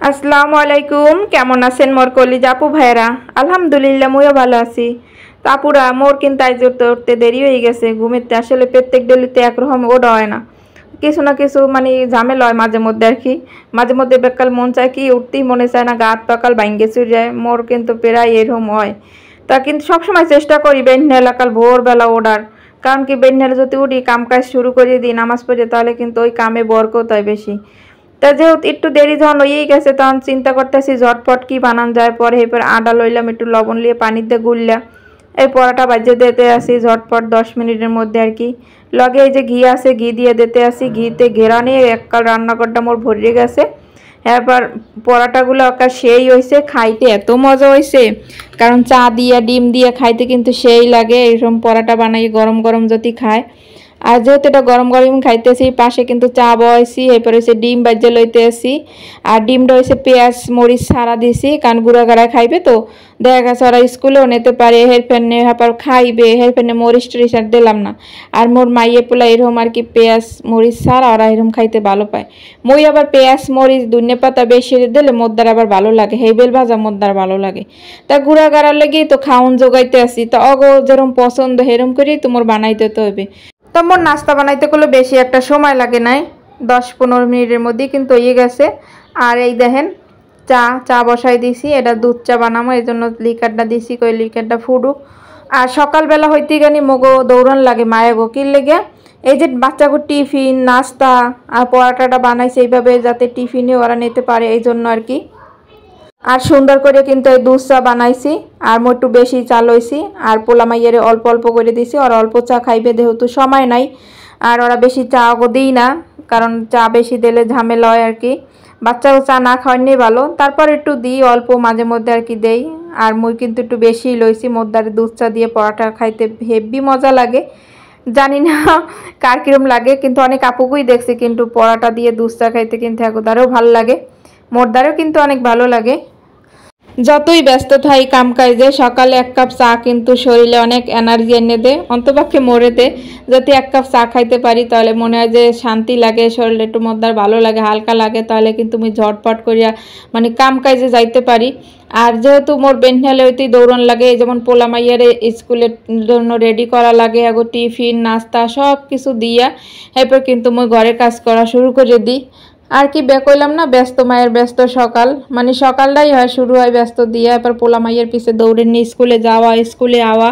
আসসালামু আলাইকুম। কেমন আছেন মোর কলিজা আপু ভাইরা? আলহামদুলিল্লাহ মুইও ভালো আছি। তো আপুরা মোর কিন্তু আজ উঠতে উঠতে দেরি হয়ে গেছে ঘুমেতে। আসলে প্রত্যেক ডেলিতে একরকম ওটা হয় না, কিছু না কিছু মানে ঝামেলা হয় মাঝে মধ্যে আর কি। মাঝে মধ্যে বেকাল মন চায় কি উঠতেই মনে চায় না, গা হাত পাকাল ভাঙ্গে চুরে যায়। মোর কিন্তু প্রায় এরকম হয়। তা কিন্তু সবসময় চেষ্টা করি বেন্যা এলাকাল ভোরবেলা ওঠার, কারণ কি বেন্যালে যদি উঠি কাম কাজ শুরু করে দিই নামাজ পড়ে, তাহলে কিন্তু ওই কামে বরকত হয় বেশি। তা যেহেতু একটু দেরি যখন হয়েই গেছে, তখন চিন্তা করতেছি ঝটপট কি বানান যায়। পরে এরপর আটা লইলাম, একটু লবণ লিয়ে পানিতে গুললাম, এই পরাটা বাজিয়ে দিতে আসি ঝটপট 10 মিনিটের মধ্যে আর কি। লগে এই যে ঘি আছে, ঘি দিয়ে দিতে আসি। ঘিতে ঘেরা নিয়ে এককাল রান্নাঘরটা মোর ভরে গেছে। এরপর পরাটাগুলো একা সেই হয়েছে, খাইতে এত মজা হয়েছে, কারণ চা দিয়ে ডিম দিয়ে খাইতে কিন্তু সেই লাগে। এরকম পরাটা বানাই গরম গরম যদি খায়। আর যেহেতু এটা গরম গরম খাইতেছি, পাশে কিন্তু চা বয়সি, এরপরে হচ্ছে ডিম বাজ্যে লইতে আসি। আর ডিমটা হয়েছে পেঁয়াজ মরিচ সারা দিছি, কারণ গুঁড়া গাড়া খাইবে তো। দেখা গেছে ওরা স্কুলেও নিতে পারে, হেরফেনে হাপার খাইবে, হেরফেনে মরিচ টরিচ আর দিলাম না। আর মোর মাইয়ে পোলা এরকম আর কি পেঁয়াজ মরিচ সারা ওরা এরকম খাইতে ভালো পায়। মই আবার পেঁয়াজ মরিচ ধনে পাতা বেশি দিলে মোদ্দার আবার ভালো লাগে, হেবেল ভাজা মোদ্দার ভালো লাগে। তা গুঁড়া গাড়ার লেগেই তো খাওন জোগাইতে আসি। তা অগো যেরকম পছন্দ হেরম করেই তোমার বানাইতে তো হবে। তো মোর নাস্তা বানাইতে করলে বেশি একটা সময় লাগে নাই, 10-15 মিনিটের মধ্যেই কিন্তু হয়ে গেছে। আর এই দেখেন চা চা বসাই দিছি, এটা দুধ চা বানাবো, এই জন্য লিকারটা দিছি, কই লিকারটা ফুটুক। আর সকালবেলা হইতে গানি মগো দৌড়ান লাগে মায়ে গো কি লেগে, এই যে বাচ্চাকে টিফিন নাস্তা আর পরোটাটা বানাইছে এইভাবে যাতে টিফিনে ওরা নিতে পারে, এই জন্য আর কি। আর সুন্দর করে কিন্তু এই দুধ চা বানাইছি, আর মই একটু বেশি চা লইছি। আর পোলা মাইয়ের অল্প অল্প করে দিছি, ওরা অল্প চা খাইবে, যেহেতু সময় নাই। আর ওরা বেশি চা দিই না, কারণ চা বেশি দিলে ঝামেলা হয় আর কি। বাচ্চাও চা না খাওয়ানি ভালো, তারপর একটু দিই অল্প মাঝে মধ্যে আর কি দেই। আর মই কিন্তু একটু বেশি লইছি, মোদ্দারে দুধ চা দিয়ে পরোটা খাইতে হেভি মজা লাগে। জানি না কার কিরম লাগে, কিন্তু অনেক আপুকুই দেখছি কিন্তু পরোটা দিয়ে দুধ চা খাইতে কিন্তু একদারেও ভালো লাগে, মোদ্দারেও কিন্তু অনেক ভালো লাগে। যতই ব্যস্ত থাই কাম কাজে, সকালে এক কাপ চা কিন্তু শরীরে অনেক এনার্জি এনে দেয়, অন্তপক্ষে মরেতে যদি এক কাপ চা খাইতে পারি তাহলে মনে হয় যে শান্তি লাগে, শরীরে একটু মদ্দার ভালো লাগে, হালকা লাগে, তাহলে কিন্তু আমি ঝটপট করিয়া মানে কাম কাজে যাইতে পারি। আর যেহেতু মোর বেন্যালে হইতেই দৌড়ন লাগে, যেমন পোলা মাইয়ারে স্কুলের জন্য রেডি করা লাগে, আগো টিফিন নাস্তা সব কিছু দিয়া এরপর কিন্তু মই ঘরের কাজ করা শুরু করে দিই। আর কি কইলাম না, ব্যস্ত মায়ের ব্যস্ত সকাল, মানে সকালটাই হয় শুরু হয় ব্যস্ত দিয়ে, এবার পোলা মাইয়ের পিছে দৌড়ে নিয়ে স্কুলে যাওয়া স্কুলে আওয়া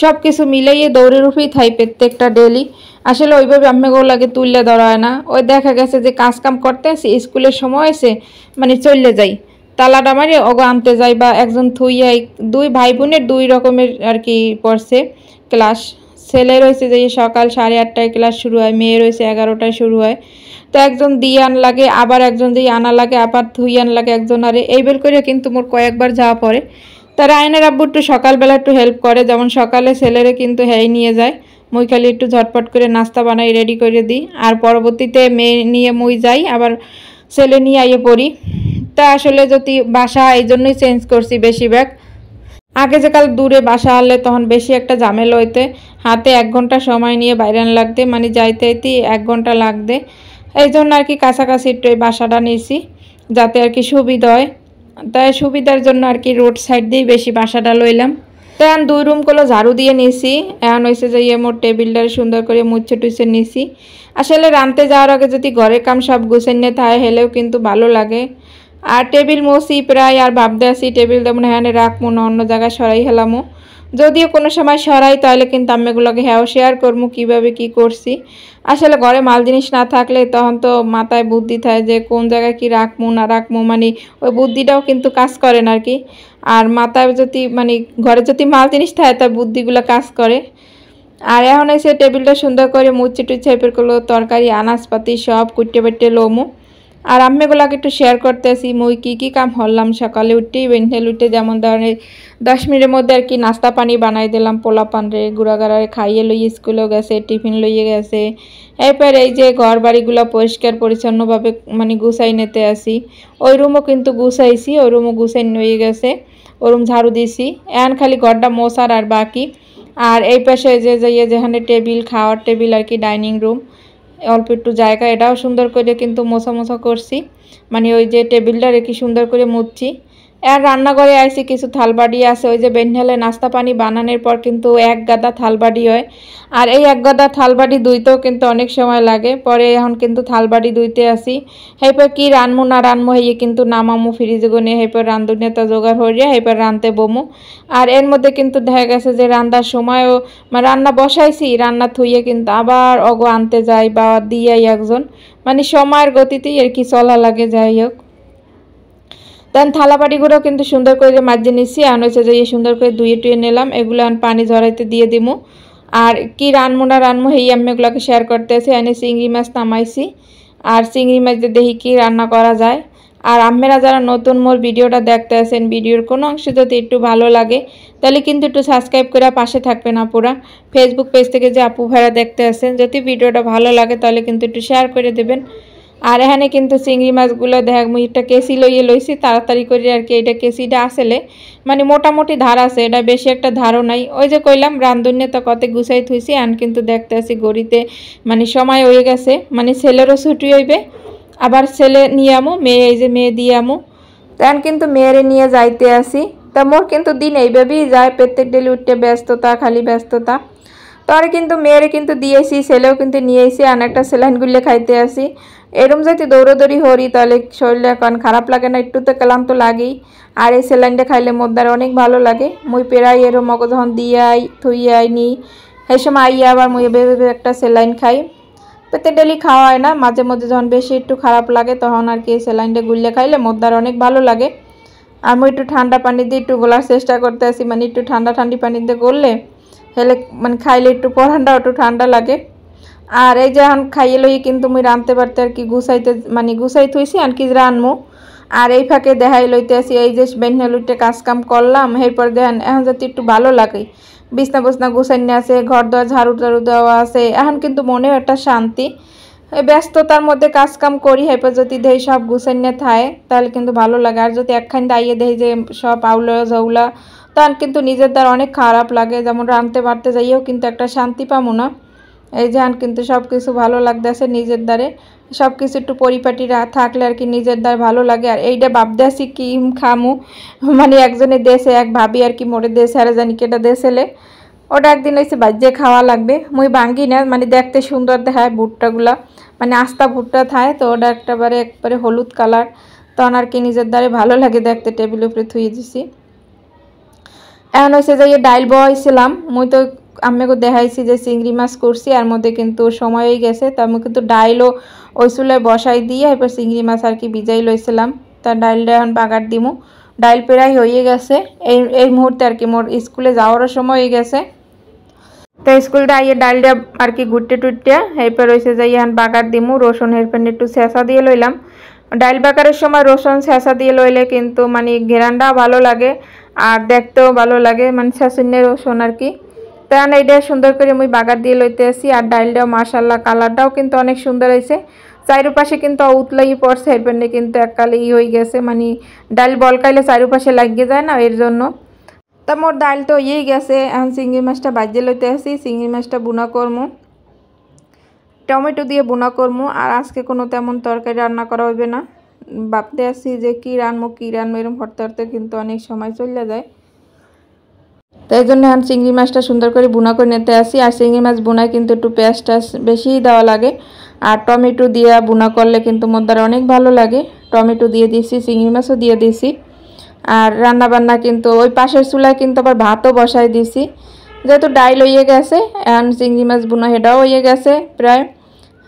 সব কিছু মিলাইয়ে দৌড়ের উপরেই থাই প্রত্যেকটা ডেলি। আসলে ওইভাবে আম্মেগো লাগে তুললে ধরা হয় না, ওই দেখা গেছে যে কাজ কাম করতে আসি স্কুলের সময় এসে মানে চললে যাই, তালাটা মারি ওগো আনতে যাই, বা একজন থুইয়াই। দুই ভাই বোনের দুই রকমের আর কি পড়ছে ক্লাস। ছেলে রয়েছে যে সকাল 8:30টায় ক্লাস শুরু হয়, মেয়ে রয়েছে 11টায় শুরু হয়। তো একজন দিয়ে আন লাগে, আবার একজন দিয়ে আনা লাগে, আবার ধুই আন লাগে একজন, আরে এই বের করে কিন্তু মোর কয়েকবার যাওয়া পড়ে। তার আয়নের আব্বু একটু সকালবেলা একটু হেল্প করে, যেমন সকালে ছেলেরে কিন্তু হ্যাঁ নিয়ে যায়, মুই খালি একটু ঝটপট করে নাস্তা বানাই রেডি করে দিই। আর পরবর্তীতে মেয়ে নিয়ে মুই যাই, আবার ছেলে নিয়ে আইয়ে পড়ি। তা আসলে যদি বাসা এই জন্যই চেঞ্জ করছি বেশিরভাগ। আগে যে কাল দূরে বাসা হলে তখন বেশি একটা ঝামেলা হইতে, হাতে 1 ঘন্টা সময় নিয়ে বাইরে লাগতে, মানে যাইতে 1 ঘন্টা লাগতে। এই জন্য আর কি কাছাকাছি একটু এই বাসাটা নিয়েছি, যাতে আর কি সুবিধা হয়। তাই সুবিধার জন্য আর কি রোড সাইড দিয়েই বেশি বাসাটা লইলাম। তো এখন 2 রুম গুলো ঝাড়ু দিয়ে নিয়েছি, এখন হয়েছে যে মোট টেবিলটা সুন্দর করে মুছে টুছে নিয়েছি। আসলে রানতে যাওয়ার আগে যদি ঘরের কাম সব গুছাই নিয়ে থাকে হেলেও কিন্তু ভালো লাগে। আর টেবিল মুছি প্রায়, আর ভাবতে আসি টেবিল তেমন হ্যাঁ রাখবো না, অন্য জায়গায় সরাই হেলামো। যদিও কোনো সময় সরাই তাহলে কিন্তু আমি এগুলোকে হ্যাঁ শেয়ার করবো কীভাবে কি করছি। আসলে ঘরে মাল জিনিস না থাকলে তখন তো মাথায় বুদ্ধি থাকে যে কোন জায়গায় কি রাখবো না রাখবো, মানে ওই বুদ্ধিটাও কিন্তু কাজ করে না আর কি। আর মাথায় যদি মানে ঘরে যদি মাল জিনিস থাকে তার বুদ্ধিগুলো কাজ করে। আর এখন এসে টেবিলটা সুন্দর করে মুছে টুচ্ছে এপের করলো, তরকারি আনাজপাতি সব কুটে বেটে লোমো। আর আম্মেগুলাকে একটু শেয়ার করতে আসি মুই কী কাম হরলাম সকালে উঠেই, বেন্ঠেল উঠে যেমন ধরনের 10 মিনিটের মধ্যে আর কি নাস্তা পানি বানাই দিলাম, পোলা পানরে গুড়াগাড়ারে খাইয়ে লইয়ে স্কুলেও গেছে, টিফিন লইয়ে গেছে। এরপর এই যে ঘর বাড়িগুলো পরিষ্কার পরিচ্ছন্নভাবে মানে গুছাই নিতে আসি। ওই রুমও কিন্তু গুছাইছি, ওই রুমও গুছাই নিয়ে গেছে, ওই রুম ঝাড়ু দিছি, এখন খালি ঘরটা মোছার আর বাকি। আর এই পাশে যে যেখানে টেবিল খাওয়ার টেবিল আর কি ডাইনিং রুম, অল্প একটু জায়গা এটাও সুন্দর করে কিন্তু মোছা মোছা করছি, মানে ওই যে টেবিলটা রেখে সুন্দর করে মুছছি। আর রান্নাঘরে আইসি কিছু থালবাড়ি আছে, ওই যে বেনহেলে নাস্তা পানি বানানোর পর কিন্তু এক গাদা থালবাড়ি হয়, আর এই এক গাদা থালবাড়ি ধুইতেও কিন্তু অনেক সময় লাগে। পরে এখন কিন্তু থালবাড়ি ধুইতে আসি, এরপর কি রানমু না রানমু হইয়ে কিন্তু নামামু ফ্রিজে গনে, এরপর রান্ধুনিতা জোগাড় হইয়া এরপর রানতে বমু। আর এর মধ্যে কিন্তু দেখা গেছে যে রান্নার সময়ও রান্না বসাইছি, রান্না থুইয়ে কিন্তু আবার অগো আনতে যাই বা দিয়াই একজন, মানে সময়ের গতিতেই আর কি চলা লাগে। যাই হোক, তখন থালাবাটিগুলো কিন্তু সুন্দর করে মাজিয়ে নিচ্ছি, আর হচ্ছে যে সুন্দর করে ধুয়ে টুয়ে নিলাম, এগুলো পানি ঝরাইতে দিয়ে দিমু। আর কি রানমু না রানমু এই আমি এগুলোকে শেয়ার করতেছি। এনে চিংড়ি মাছ নামাইছি, আর চিংড়ি মাছ দিয়ে দেখি কি রান্না করা যায়। আর আপনারা যারা নতুন মোর ভিডিওটা দেখতে আছেন, ভিডিওর কোনো অংশ যদি একটু ভালো লাগে তাহলে কিন্তু একটু সাবস্ক্রাইব করে পাশে থাকবেন আপুরা। ফেসবুক পেজ থেকে যে আপু ভাইরা দেখতে আছেন, যদি ভিডিওটা ভালো লাগে তাহলে কিন্তু একটু শেয়ার করে দেবেন। আর এখানে কিন্তু চিংড়ি মাছগুলো দেখ মুই একটা কেসি লইছি তাড়াতাড়ি করে আর কি। এটা কেসিটা আসলে মানে মোটামুটি ধার আছে, এটা বেশি একটা ধারও নাই। ওই যে কইলাম রান্ধুনে তো কত গুছাই থুইছি, আন কিন্তু দেখতে আসি গড়িতে মানে সময় হয়ে গেছে, মানে ছেলেরও ছুটি হইবে, আবার ছেলে নিয়ে আমো, মেয়ে এই যে মেয়ে দিয়ে আমো, তখন কিন্তু মেয়েরে নিয়ে যাইতে আসি। তা মোর কিন্তু দিন এইভাবেই যায়, প্রত্যেক ডেলি উঠতে ব্যস্ততা, খালি ব্যস্ততা। তারে কিন্তু মেয়েরে কিন্তু দিয়েছি, ছেলেও কিন্তু নিয়ে এসি, আর একটা সেলাইন গুলে খাইতে আসি। এরম যদি দৌড়োদৌড়ি হরি তাহলে শরীরে এখন খারাপ লাগে না, একটু তো ক্লান্ত লাগেই। আর এই সেলাইনটা খাইলে মোদ্দার অনেক ভালো লাগে। মুই পেরাই এরম মগ যখন দিয়ে আই থুই আই নি, সেই সময় আইয়া আবার মুই ভেবে একটা সেলাইন খাই। প্রত্যেক ডেলি খাওয়া হয় না, মাঝে মধ্যে যখন বেশি একটু খারাপ লাগে তখন আর কি সেলাইনটা গুললে খাইলে মোদ্দার অনেক ভালো লাগে। আর মুই একটু ঠান্ডা পানি দিয়ে একটু গোলার চেষ্টা করতে আসি, মানে একটু ঠান্ডি পানিতে গললে হেলে মানে খাইলে একটু পরানটা একটু ঠান্ডা লাগে। আর এই যে এখন খাইয়ে লই কিন্তু মুই রাঁধতে পারতে আর কি গুছাইতে মানে গুছাই থইছি আর কি রানমু। আর এই ফাঁকে দেখাই লইতে আসি, এই যে বেনহেল উঠে কাজ কাম করলাম, এরপর দেখেন এখন যাতে একটু ভালো লাগে, বিছনা বসনা গুছাইনে আছে, ঘর দোয়া ঝাড়ু টাড়ু দেওয়া আছে, এখন কিন্তু মনেও একটা শান্তি। ব্যস্ততার মধ্যে কাজ কাম করি, এরপর যদি দেই সব গুছাইনে থায় তাহলে কিন্তু ভালো লাগে। আর যদি একখান দাইয়ে দেই যে সব আউলা ঝাউলা, তখন কিন্তু নিজের দ্বার অনেক খারাপ লাগে। যেমন রাঁধতে পারতে যাইয়েও কিন্তু একটা শান্তি পাবো না। এই যে কিন্তু সব কিছু ভালো লাগতেছে নিজের দ্বারে, সব কিছু একটু পরিপাটি থাকলে আর কি নিজের দ্বার ভালো লাগে। আর এইটা ভাবতে আসি কি খামু, মানে একজনে দেশে এক ভাবি আর কি মোড়ে দেশে আর জানি কেটা দেশেলে, ওটা একদিন হয়েছে বাজ্যে খাওয়া লাগবে। মুই ভাঙ্গি না, মানে দেখতে সুন্দর দেখায় ভুট্টাগুলা, মানে আস্তা ভুট্টা থায় তো, ওটা একবারে হলুদ কালার, তখন আর কি নিজের দ্বারে ভালো লাগে দেখতে। টেবিল উপরে থুয়ে দিছি। এখন হয়েছে যে ডাইল বসাইছিলাম, মুই তো আম্মাকে দেখাইছি যে চিংড়ি মাছ করছি, আর মধ্যে কিন্তু সময় হয়ে গেছে, তা আমি কিন্তু ডাইলও ওই চুলায় বসাই দিয়ে এরপর চিংড়ি মাছ আর কি ভিজাই লইছিলাম। তা ডাইলটা এখন বাগার দিমু। ডাইল প্রায় হয়ে গেছে এই মুহূর্তে আর কি, মোর স্কুলে যাওয়ারও সময় হয়ে গেছে। তো স্কুলটা আইয়ে ডাইলটা আর কি ঘুরতে টুটতে এরপর হয়েছে যে এখন বাগার দিমু। রসুন এরপর একটু ছেঁচা দিয়ে লইলাম। ডাইল বাগারের সময় রসুন ছেঁচা দিয়ে লইলে কিন্তু মানে ঘেরানটাও ভালো লাগে আর দেখতেও ভালো লাগে, মানে ছেঁচুন্যে রসুন আর কি। তখন এইটা সুন্দর করে মুই বাগার দিয়ে লইতে আসি। আর ডাইলটাও মাশাল্লাহ কালারটাও কিন্তু অনেক সুন্দর হয়েছে, চারুপাশে কিন্তু উতলাই পড়ছে, এরপর কিন্তু এককালে হয়ে গেছে, মানে ডাইল বলকাইলে চারুপাশে লাগিয়ে যায় না, এর জন্য। তা মোর ডাইল তো হয়েই গেছে, এখন চিংড়ি মাছটা বাজিয়ে লইতে আসি। চিংড়ি মাছটা বুনা করমু, টমেটো দিয়ে বুনা করমু। আর আজকে কোনো তেমন তরকারি রান্না করা হইবে না, ভাবতে আসি যে কি রানমু এরকম হরতে হরতে কিন্তু অনেক সময় চলে যায়। তাই জন্য এখন চিংড়ি মাছটা সুন্দর করে বুনা করে নিতে আসি। আর চিংড়ি মাছ বুনায় কিন্তু একটু পেঁয়াজটা বেশি দেওয়া লাগে, আর টমেটো দিয়ে বুনা করলে কিন্তু মোদ্দার অনেক ভালো লাগে। টমেটো দিয়ে দিছি, চিংড়ি মাছও দিয়ে দিছি। আর রান্না বান্না কিন্তু ওই পাশের চুলায় কিন্তু আবার ভাতও বসাই দিছি, যেহেতু ডাইল হয়ে গেছে। এখন চিংড়ি মাছ বুনা হেটাও হয়ে গেছে প্রায়।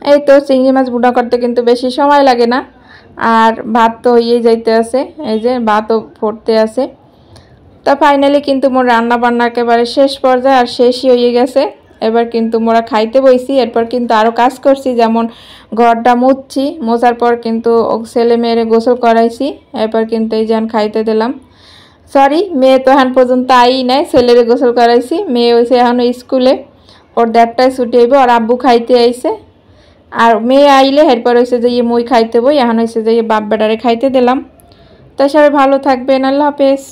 এই তো চিংড়ি মাছ বুনা করতে কিন্তু বেশি সময় লাগে না, আর ভাত তো হয়েই যাইতে আছে, এই যে ভাতও ফুটতে আছে। তো ফাইনালি কিন্তু মোর রান্না বান্না একেবারে শেষ পর্যায়ে, আর শেষই হয়ে গেছে। এবার কিন্তু মোরা খাইতে বইছি। এরপর কিন্তু আরও কাজ করছি, যেমন ঘরটা মুছছি, মোছার পর কিন্তু ছেলে মেয়েরে গোসল করাইছি। এরপর কিন্তু এই যেন খাইতে দিলাম। সরি, মেয়ে তো এখন পর্যন্ত আই নাই, ছেলেরে গোসল করাইছি। মেয়ে হয়েছে এখনও স্কুলে, ওর 1:30টায় ছুটি হইব, আর আব্বু খাইতে আইছে। আর মেয়ে আইলে এরপর হয়েছে যে মই খাইতে বই, এখন হয়েছে যে বাপ বেটারে খাইতে দিলাম। তো সবাই ভালো থাকবেন, আল্লাহ হাফেজ।